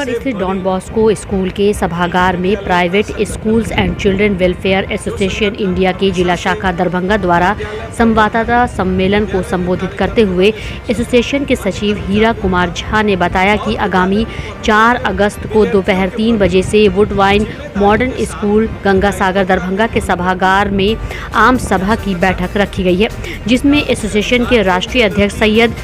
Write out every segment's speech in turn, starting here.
रामगढ़ स्थित don Bosco school के सभागार में private schools and children welfare association India की जिला शाखा दरभंगा द्वारा संवाददाता सम्मेलन को संबोधित करते हुए एसोसिएशन के सचिव हीरा कुमार झा ने बताया कि आगामी 4 अगस्त को दोपहर 3 बजे से वुडवाइन मॉडर्न स्कूल गंगासागर दरभंगा के सभागार में आम सभा की बैठक रखी गई है, जिसमें एसोसिएशन के राष्ट्रीय अध्यक्ष सैयद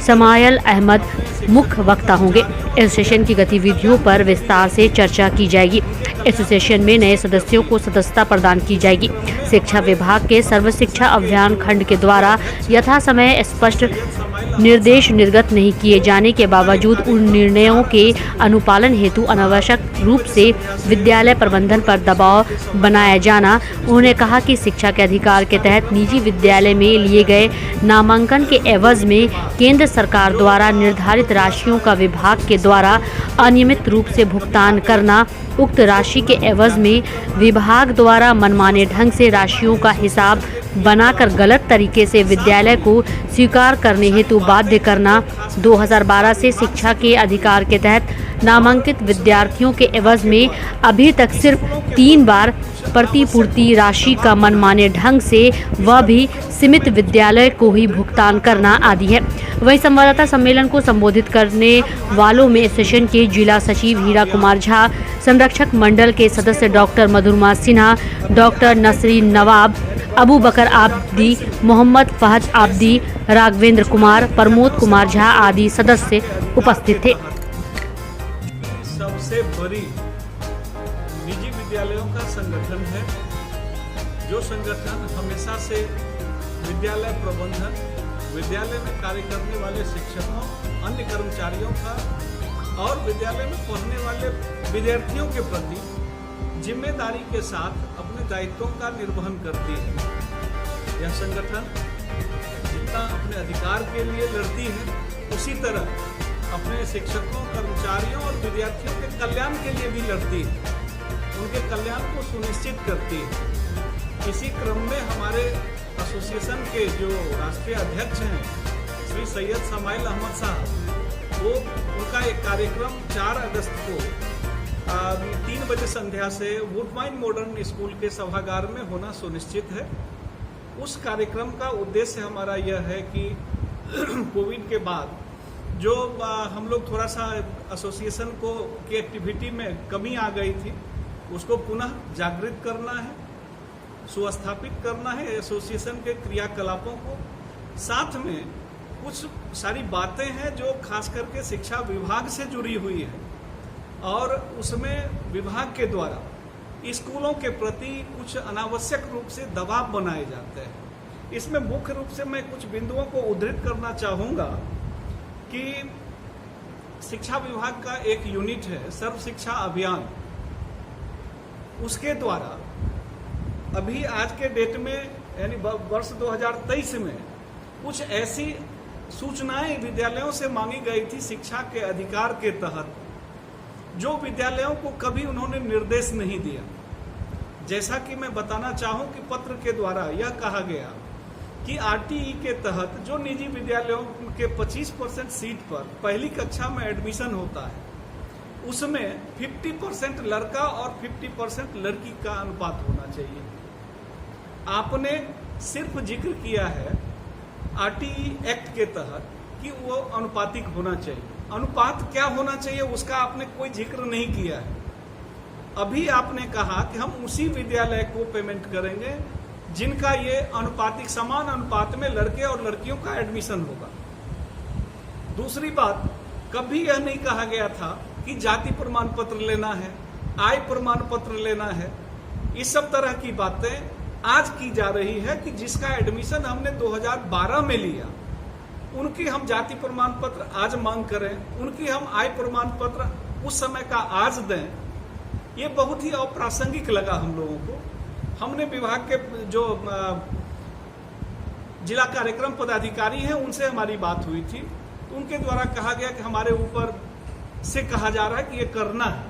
समायल अहमद मुख्य वक्ता होंगे। एसोसिएशन की गतिविधियों पर विस्तार से चर्चा की जाएगी। एसोसिएशन में नए सदस्यों को सदस्यता प्रदान की जाएगी। शिक्षा विभाग के सर्व शिक्षा अभियान खंड के द्वारा यथा समय स्पष्ट निर्देश निर्गत नहीं किए जाने के बावजूद उन निर्णयों के अनुपालन हेतु अनावश्यक रूप से विद्यालय प्रबंधन पर दबाव बनाया जाना। उन्होंने कहा कि शिक्षा के अधिकार के तहत निजी विद्यालय में लिए गए नामांकन के एवज में केंद्र सरकार द्वारा निर्धारित राशियों का विभाग के द्वारा अनियमित रूप से भुगतान करना, उक्त राशि के एवज में विभाग द्वारा मनमाने ढंग से राशियों का हिसाब बनाकर गलत तरीके से विद्यालय को स्वीकार करने हेतु बाध्य करना, 2012 से शिक्षा के अधिकार के तहत नामांकित विद्यार्थियों के एवज में अभी तक सिर्फ 3 बार प्रतिपूर्ति राशि का मनमाने ढंग से वह भी सीमित विद्यालय को ही भुगतान करना आदि है। वहीं संवाददाता सम्मेलन को संबोधित करने वालों में एसोसिएशन के जिला सचिव हीरा कुमार झा, संरक्षक मंडल के सदस्य डॉक्टर मधुरमा सिन्हा, डॉक्टर नसरीन नवाब, अबू बकर आब्दी, मोहम्मद फहद आब्दी, राघवेंद्र कुमार, प्रमोद कुमार झा आदि सदस्य उपस्थित थे। सबसे बड़ी निजी विद्यालयों का संगठन है, जो संगठन हमेशा से विद्यालय प्रबंधन, विद्यालय में कार्य करने वाले शिक्षकों, अन्य कर्मचारियों का और विद्यालय में पढ़ने वाले विद्यार्थियों के प्रति जिम्मेदारी के साथ अपने दायित्वों का निर्वहन करती है। यह संगठन जितना अपने अधिकार के लिए लड़ती है, उसी तरह अपने शिक्षकों, कर्मचारियों और विद्यार्थियों के कल्याण के लिए भी लड़ती है, उनके कल्याण को सुनिश्चित करती है। इसी क्रम में हमारे एसोसिएशन के जो राष्ट्रीय अध्यक्ष हैं श्री सैयद समायल अहमद साहब, वो उनका एक कार्यक्रम 4 अगस्त को 3 बजे संध्या से वुडवाइन मॉडर्न स्कूल के सभागार में होना सुनिश्चित है। उस कार्यक्रम का उद्देश्य हमारा यह है कि कोविड के बाद जो हम लोग थोड़ा सा एसोसिएशन को की एक्टिविटी में कमी आ गई थी, उसको पुनः जागृत करना है, सुस्थापित करना है एसोसिएशन के क्रियाकलापों को। साथ में कुछ सारी बातें हैं जो खास करके शिक्षा विभाग से जुड़ी हुई है और उसमें विभाग के द्वारा स्कूलों के प्रति कुछ अनावश्यक रूप से दबाव बनाए जाते हैं। इसमें मुख्य रूप से मैं कुछ बिंदुओं को उद्धृत करना चाहूँगा कि शिक्षा विभाग का एक यूनिट है सर्व शिक्षा अभियान, उसके द्वारा अभी आज के डेट में यानी वर्ष 2023 में कुछ ऐसी सूचनाएं विद्यालयों से मांगी गई थी शिक्षा के अधिकार के तहत, जो विद्यालयों को कभी उन्होंने निर्देश नहीं दिया। जैसा कि मैं बताना चाहूं कि पत्र के द्वारा यह कहा गया कि आरटीई के तहत जो निजी विद्यालयों के 25% सीट पर पहली कक्षा में एडमिशन होता है, उसमें 50% लड़का और 50% लड़की का अनुपात होना चाहिए। आपने सिर्फ जिक्र किया है आरटीई एक्ट के तहत कि वो अनुपातिक होना चाहिए। अनुपात क्या होना चाहिए उसका आपने कोई जिक्र नहीं किया है। अभी आपने कहा कि हम उसी विद्यालय को पेमेंट करेंगे जिनका ये अनुपातिक समान अनुपात में लड़के और लड़कियों का एडमिशन होगा। दूसरी बात, कभी यह नहीं कहा गया था कि जाति प्रमाण पत्र लेना है, आय प्रमाण पत्र लेना है। इस सब तरह की बातें आज की जा रही है कि जिसका एडमिशन हमने 2012 में लिया, उनकी हम जाति प्रमाण पत्र आज मांग करें, उनकी हम आय प्रमाण पत्र उस समय का आज दें, ये बहुत ही अप्रासंगिक लगा हम लोगों को। हमने विभाग के जो जिला कार्यक्रम पदाधिकारी हैं उनसे हमारी बात हुई थी, तो उनके द्वारा कहा गया कि हमारे ऊपर से कहा जा रहा है कि ये करना है।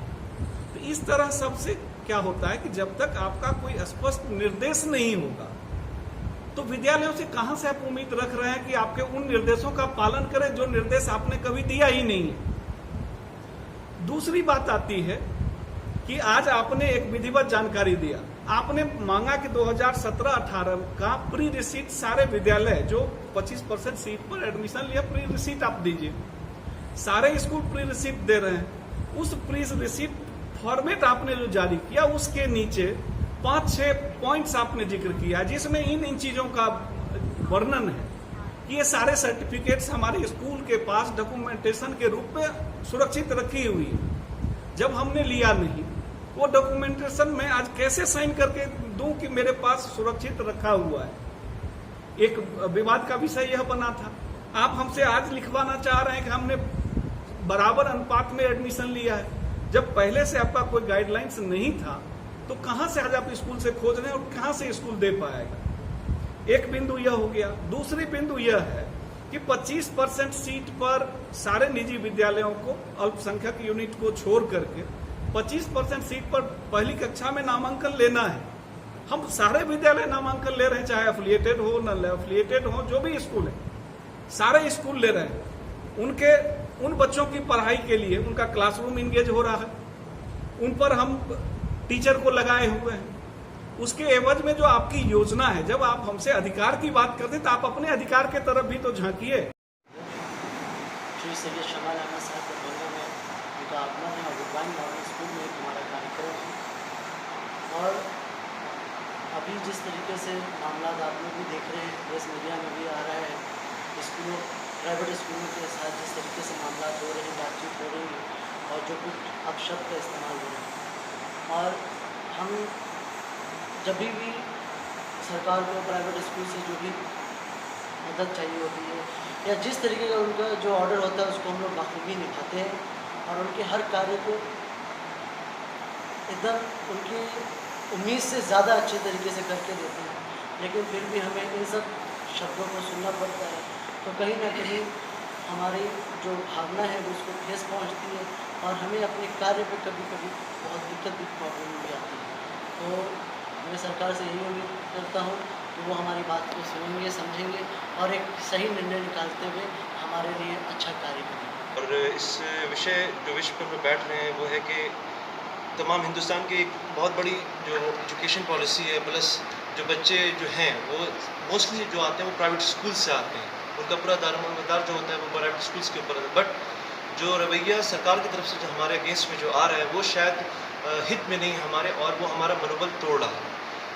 तो इस तरह सबसे क्या होता है कि जब तक आपका कोई स्पष्ट निर्देश नहीं होगा तो विद्यालयों से कहां से आप उम्मीद रख रहे हैं कि आपके उन निर्देशों का पालन करें जो निर्देश आपने कभी दिया ही नहीं है। दूसरी बात आती है कि आज आपने एक विधिवत जानकारी दिया, आपने मांगा कि 2017-18 का प्री रिसीट सारे विद्यालय जो 25% सीट पर एडमिशन लिया, प्री रिसीट आप दीजिए। सारे स्कूल प्री रिसीट दे रहे हैं। उस प्री रिसीट फॉर्मेट आपने जो जारी किया उसके नीचे 5-6 पॉइंट्स आपने जिक्र किया जिसमें इन चीजों का वर्णन है कि ये सारे सर्टिफिकेट्स हमारे स्कूल के पास डॉक्यूमेंटेशन के रूप में सुरक्षित रखी हुई है। जब हमने लिया नहीं, वो डॉक्यूमेंटेशन में आज कैसे साइन करके दूं कि मेरे पास सुरक्षित रखा हुआ है। एक विवाद का विषय यह बना था। आप हमसे आज लिखवाना चाह रहे हैं कि हमने बराबर अनुपात में एडमिशन लिया है, जब पहले से आपका कोई गाइडलाइंस नहीं था तो कहां से आज आप स्कूल से खोज रहे हैं और कहां से स्कूल दे पाएगा। एक बिंदु यह हो गया। दूसरी बिंदु यह है कि 25% सीट पर सारे निजी विद्यालयों को, अल्पसंख्यक यूनिट को छोड़ करके 25% सीट पर पहली कक्षा में नामांकन लेना है। हम सारे विद्यालय नामांकन ले रहे हैं, चाहे एफिलिएटेड हो न एफिलिएटेड हो, जो भी स्कूल है सारे स्कूल ले रहे हैं। उन बच्चों की पढ़ाई के लिए उनका क्लासरूम इंगेज हो रहा है, उन पर हम टीचर को लगाए हुए हैं। उसके एवज में जो आपकी योजना है, जब आप हमसे अधिकार की बात करते तो आप अपने अधिकार के तरफ भी तो झांकिए। श्री सैयद शमाल अहमद साहब दरभंगा में उनका आगमन है और विद्वान मॉडल स्कूल में हमारा कार्यक्रम है। और अभी जिस तरीके से मामला आप लोग भी देख रहे हैं, प्रेस मीडिया में भी आ रहा है, स्कूलों प्राइवेट स्कूलों के साथ जिस तरीके से मामला हो रहे हैं, बातचीत हो रही है और जो कुछ अपशब्द का इस्तेमाल हो रहा है। और हम जब भी सरकार को प्राइवेट स्कूल से जो भी मदद चाहिए होती है या जिस तरीके का उनका जो ऑर्डर होता है उसको हम लोग बाखूबी निभाते हैं और उनके हर कार्य को एकदम उनकी उम्मीद से ज़्यादा अच्छे तरीके से करके देते हैं। लेकिन फिर भी हमें इन सब शब्दों को सुनना पड़ता है, तो कहीं ना कहीं हमारी जो भावना है उसको ठेस पहुंचती है और हमें अपने कार्य पे कभी कभी बहुत दिक्कत भी प्रॉब्लम भी आती है। तो मैं सरकार से यही उम्मीद करता हूँ कि वो हमारी बात को सुनेंगे, समझेंगे और एक सही निर्णय निकालते हुए हमारे लिए अच्छा कार्य करेंगे। और इस विषय पर हम बैठ रहे हैं वो है कि तमाम हिंदुस्तान की एक बहुत बड़ी जो एजुकेशन पॉलिसी है, प्लस जो बच्चे जो हैं वो मोस्टली जो आते हैं वो प्राइवेट स्कूल से आते हैं, उनका पूरा दारोमदार जो होता है वो प्राइवेट स्कूल्स के ऊपर है। बट जो रवैया सरकार की तरफ से जो हमारे अगेंस्ट में जो आ रहा है वो शायद हित में नहीं हमारे, और वो हमारा मनोबल तोड़ रहा है।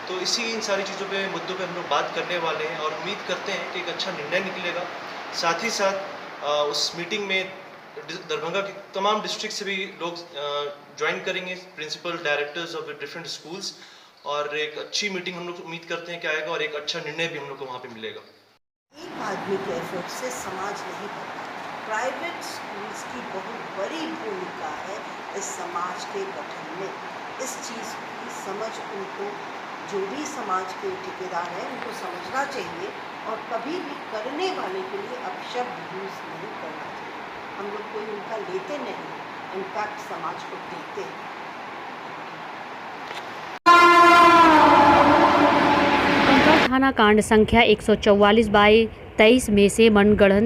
तो इसी इन सारी चीज़ों पे मुद्दों पे हम लोग बात करने वाले हैं और उम्मीद करते हैं कि एक अच्छा निर्णय निकलेगा। साथ ही साथ उस मीटिंग में दरभंगा के तमाम डिस्ट्रिक्ट से भी लोग ज्वाइन करेंगे, principal directors of different schools, और एक अच्छी मीटिंग हम लोग उम्मीद करते हैं कि आएगा और एक अच्छा निर्णय भी हम लोग को वहाँ पे मिलेगा। एक आदमी के एफर्ट से समाज नहीं बनता। प्राइवेट स्कूल्स की बहुत बड़ी भूमिका है इस समाज के गठन में। इस चीज़ की समझ उनको, जो भी समाज के ठेकेदार हैं, उनको समझना चाहिए और कभी भी करने वाले के लिए अपशब्द यूज़ नहीं करना चाहिए। हम लोग कोई उनका लेते नहीं, इनफैक्ट समाज को देते हैं। थाना कांड संख्या 144/23 में से मनगढ़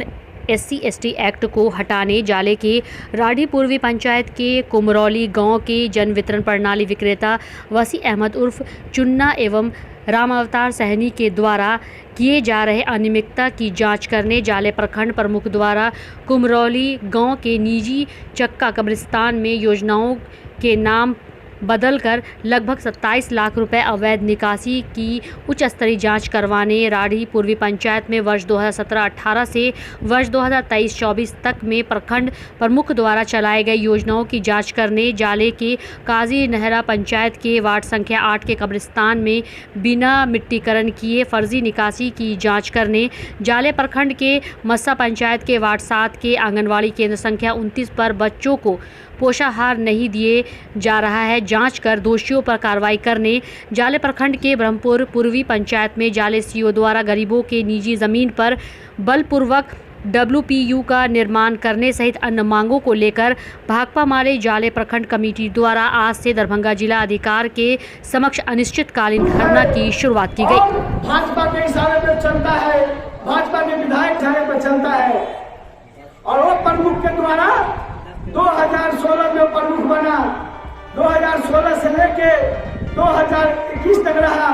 SC/ST एक्ट को हटाने जाले के राढ़ी पूर्वी पंचायत के कुमरौली गांव के जन वितरण प्रणाली विक्रेता वसी अहमद उर्फ चुन्ना एवं राम अवतार सहनी के द्वारा किए जा रहे अनियमितता की जांच करने जाले प्रखंड प्रमुख द्वारा कुमरौली गांव के निजी चक्का कब्रिस्तान में योजनाओं के नाम बदलकर लगभग 27 लाख रुपए अवैध निकासी की उच्च स्तरीय जांच करवाने राढ़ी पूर्वी पंचायत में वर्ष 2017-18 से वर्ष 2023-24 तक में प्रखंड प्रमुख द्वारा चलाए गए योजनाओं की जांच करने जाले के काजी नहरा पंचायत के वार्ड संख्या 8 के कब्रिस्तान में बिना मिट्टीकरण किए फर्जी निकासी की जांच करने जाले प्रखंड के मस्सा पंचायत के वार्ड 7 के आंगनवाड़ी केंद्र संख्या 29 पर बच्चों को पोषाहार नहीं दिए जा रहा है, जांच कर दोषियों पर कार्रवाई करने जाले प्रखंड के ब्रह्मपुर पूर्वी पंचायत में जाले सीओ द्वारा गरीबों के निजी ज़मीन पर बलपूर्वक WPU का निर्माण करने सहित अन्य मांगों को लेकर भाकपा माले जाले प्रखंड कमेटी द्वारा आज से दरभंगा जिला अधिकार के समक्ष अनिश्चितकालीन धरना की शुरुआत की गई। भाजपा के इशारे पर चलता है, भाजपा के विधायक इशारे पर चलता है और वो प्रमुख के द्वारा 2016 में प्रमुख बना, 2016 से लेके 2021 तक रहा।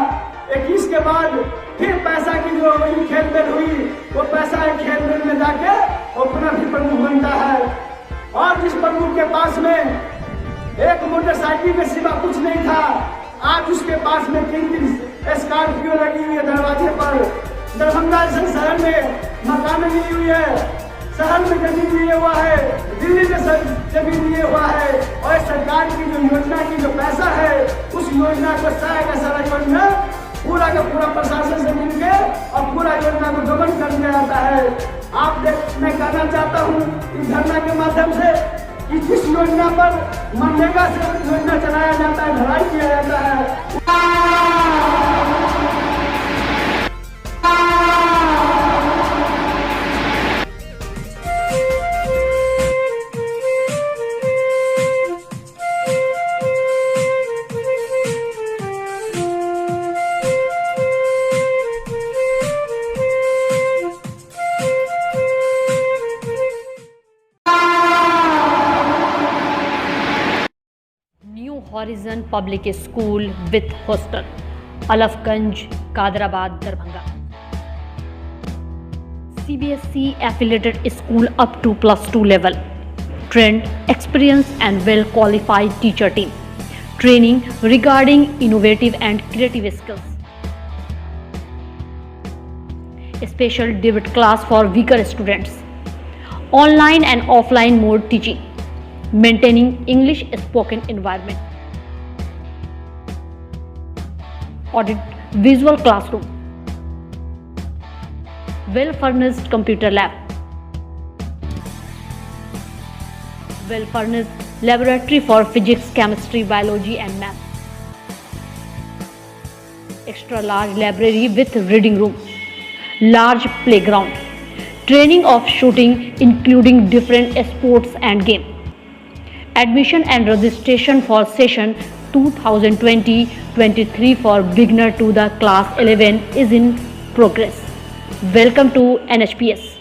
21 के बाद फिर पैसा की जो हुई खेलबेल हुई, वो पैसा एक खेलबेल में जाके वो पुनः भी प्रमुख बनता है। और जिस प्रमुख के पास में एक मोटरसाइकिल के सिवा कुछ नहीं था, आज उसके पास में 3 स्कॉर्पियो लगी हुई है दरवाजे पर। दरभंगा जैसे शहर में मकान ली हुई है, शहर में जमीन लिए हुआ है, दिल्ली में जमीन लिए हुआ है। और सरकार की जो योजना की जो पैसा है, उस योजना को सारा योजना पूरा का पूरा प्रशासन से मिलके और पूरा योजना को गबन कर दिया जाता है। मैं कहना चाहता हूँ इस धरना के माध्यम से कि जिस योजना पर मनरेगा से योजना चलाया जाता है, ढलाई किया जाता है, horizon public school with hostel, Alafganj, Kadrabad, Darbhanga. CBSE affiliated school up to +2 level. Trained, experienced and well qualified teacher team. Training regarding innovative and creative skills. Special debit class for weaker students. Online and offline mode teaching. Maintaining English spoken environment. Audit visual classroom. Well furnished computer lab. Well furnished laboratory for physics, chemistry, biology and math. Extra large library with reading room. Large playground. Training of shooting including different sports and game. Admission and registration for session 2020-23 for beginner to the class 11 is in progress. Welcome to NHPS.